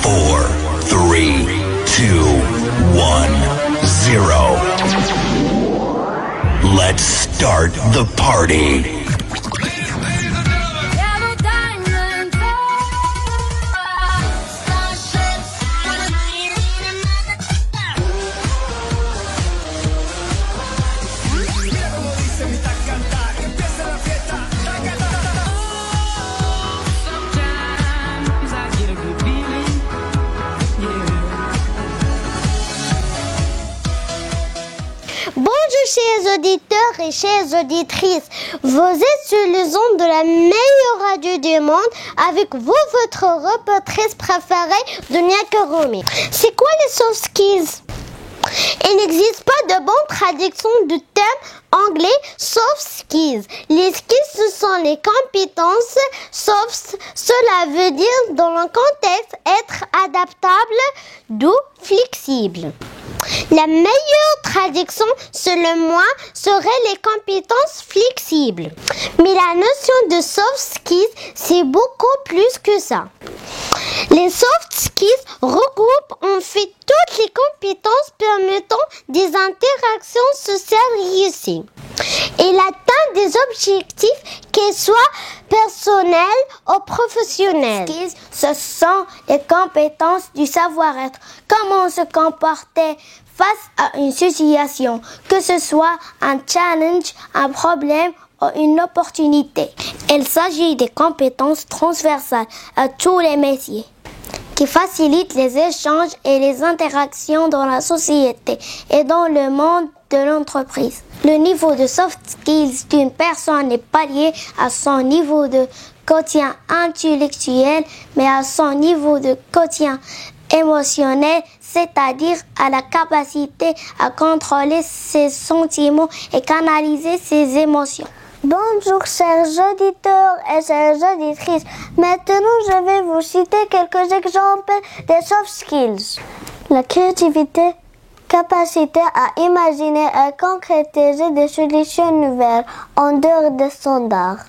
4, 3, 2, 1, 0. Let's start the party. Bonjour chers auditeurs et chères auditrices, vous êtes sur les ondes de la meilleure radio du monde avec vous, votre reportrice préférée, Dunia Karoumi. C'est quoi les soft skills? Il n'existe pas de bonne traduction du terme anglais soft skills. Les skills, ce sont les compétences soft. Cela veut dire dans le contexte être adaptable, d'où flexible. La meilleure traduction, selon moi, serait les compétences flexibles. Mais la notion de soft skills, c'est beaucoup plus que ça. Les soft skills regroupent en fait toutes les compétences permettant des interactions sociales réussies et l'atteinte des objectifs, qu'ils soient personnels ou professionnels. Les skills, ce sont les compétences du savoir-être. Comment se comporter face à une situation, que ce soit un challenge, un problème ou une opportunité. Il s'agit des compétences transversales à tous les métiers qui facilitent les échanges et les interactions dans la société et dans le monde de l'entreprise. Le niveau de soft skills d'une personne n'est pas lié à son niveau de quotient intellectuel, mais à son niveau de quotient émotionnel, c'est-à-dire à la capacité à contrôler ses sentiments et canaliser ses émotions. Bonjour chers auditeurs et chères auditrices. Maintenant, je vais vous citer quelques exemples des soft skills. La créativité, capacité à imaginer et concrétiser des solutions nouvelles en dehors des standards.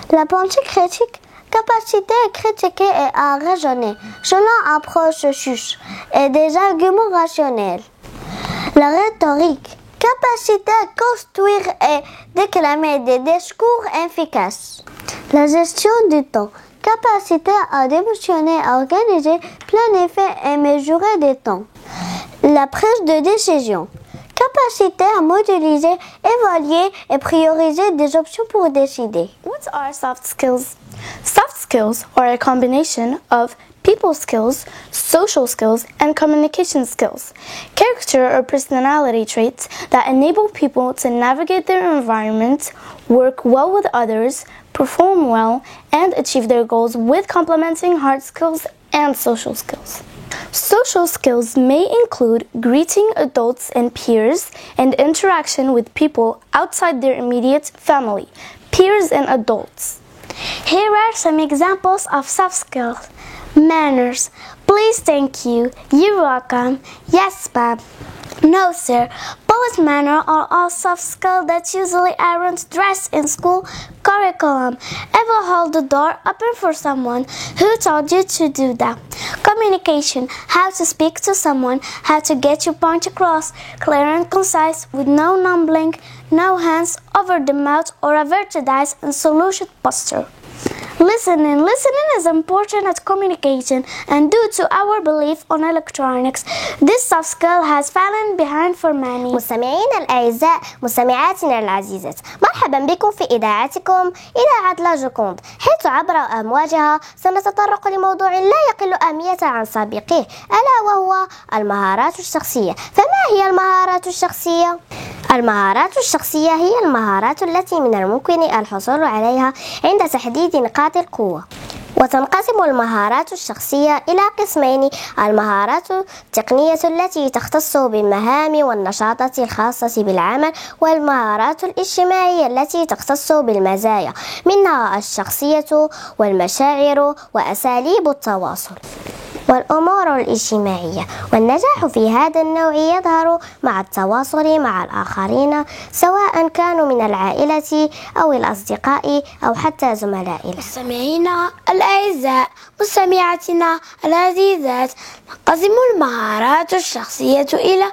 La pensée critique, capacité à critiquer et à raisonner selon une approche juste et des arguments rationnels. La rhétorique, capacité à construire et déclamer des discours efficaces. La gestion du temps, capacité à démotionner, organiser, planifier et mesurer des temps. La prise de décision, capacité à modéliser, évaluer et prioriser des options pour décider. What are soft skills? Soft skills are a combination of people skills, social skills, and communication skills. Character or personality traits that enable people to navigate their environment, work well with others, perform well, and achieve their goals with complementing hard skills and social skills. Social skills may include greeting adults and peers and interaction with people outside their immediate family, peers and adults. Here are some examples of soft skills. Manners. Please, thank you. You're welcome. Yes, ma'am. No, sir. Both manner are all soft skills that usually aren't dressed in school curriculum. Ever hold the door open for someone who told you to do that? Communication. How to speak to someone. How to get your point across. Clear and concise with no numbling, no hands over the mouth or averted eyes and solution posture. Listening is important at communication, and due to our belief on electronics, this soft skill has fallen behind for many. مستمعينا الأعزاء، مستمعاتنا العزيزات، مرحبا بكم في إذاعتكم إذاعة لاجوكوند، حيث عبر أمواجها سنتطرق لموضوع لا يقل أهمية عن سابقيه، ألا وهو المهارات الشخصية. فما هي المهارات الشخصية؟ المهارات الشخصية هي المهارات التي من الممكن الحصول عليها عند تحديد نقاط القوة. وتنقسم المهارات الشخصية إلى قسمين: المهارات التقنية التي تختص بالمهام والنشاطات الخاصة بالعمل، والمهارات الاجتماعية التي تختص بالمزايا، منها الشخصية والمشاعر وأساليب التواصل. والأمور الاجتماعية. والنجاح في هذا النوع يظهر مع التواصل مع الآخرين، سواء كانوا من العائلة أو الأصدقاء أو حتى زملائنا. مستمعينا الأعزاء، مستمعاتنا العزيزات، تنقسم المهارات الشخصية إلى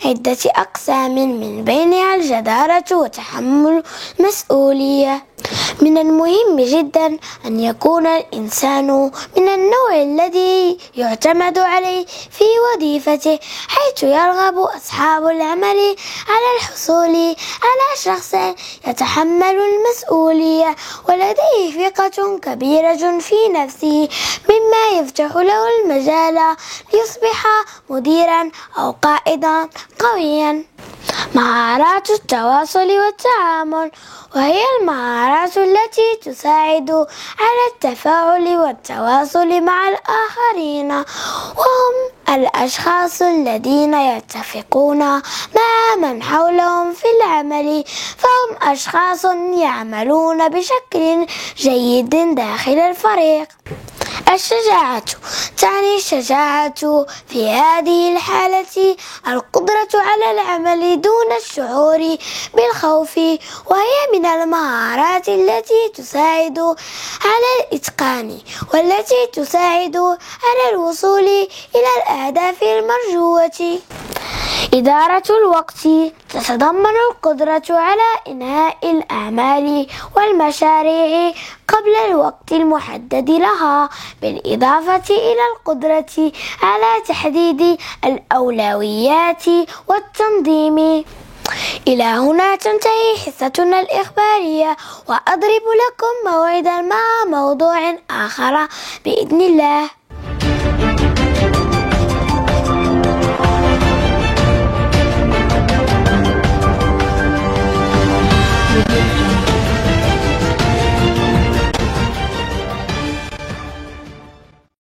عدة أقسام، من بينها الجدارة وتحمل المسؤولية. من المهم جدا أن يكون الإنسان من النوع الذي يعتمد عليه في وظيفته، حيث يرغب أصحاب العمل على الحصول على شخص يتحمل المسؤولية ولديه ثقة كبيرة في نفسه، مما يفتح له المجال ليصبح مديرا أو قائدا قويا. مهارات التواصل والتعامل، وهي المهارات التي تساعد على التفاعل والتواصل مع الآخرين، وهم الأشخاص الذين يتفقون مع من حولهم في العمل، فهم أشخاص يعملون بشكل جيد داخل الفريق. الشجاعة تعني الشجاعة في هذه الحالة القدرة على العمل دون الشعور بالخوف، وهي من المهارات التي تساعد على الإتقان والتي تساعد على الوصول إلى الأهداف المرجوة. إدارة الوقت تتضمن القدرة على إنهاء الأعمال والمشاريع قبل الوقت المحدد لها، بالإضافة إلى القدرة على تحديد الأولويات والتنظيم. إلى هنا تنتهي حصتنا الإخبارية، وأضرب لكم موعدا مع موضوع آخر بإذن الله.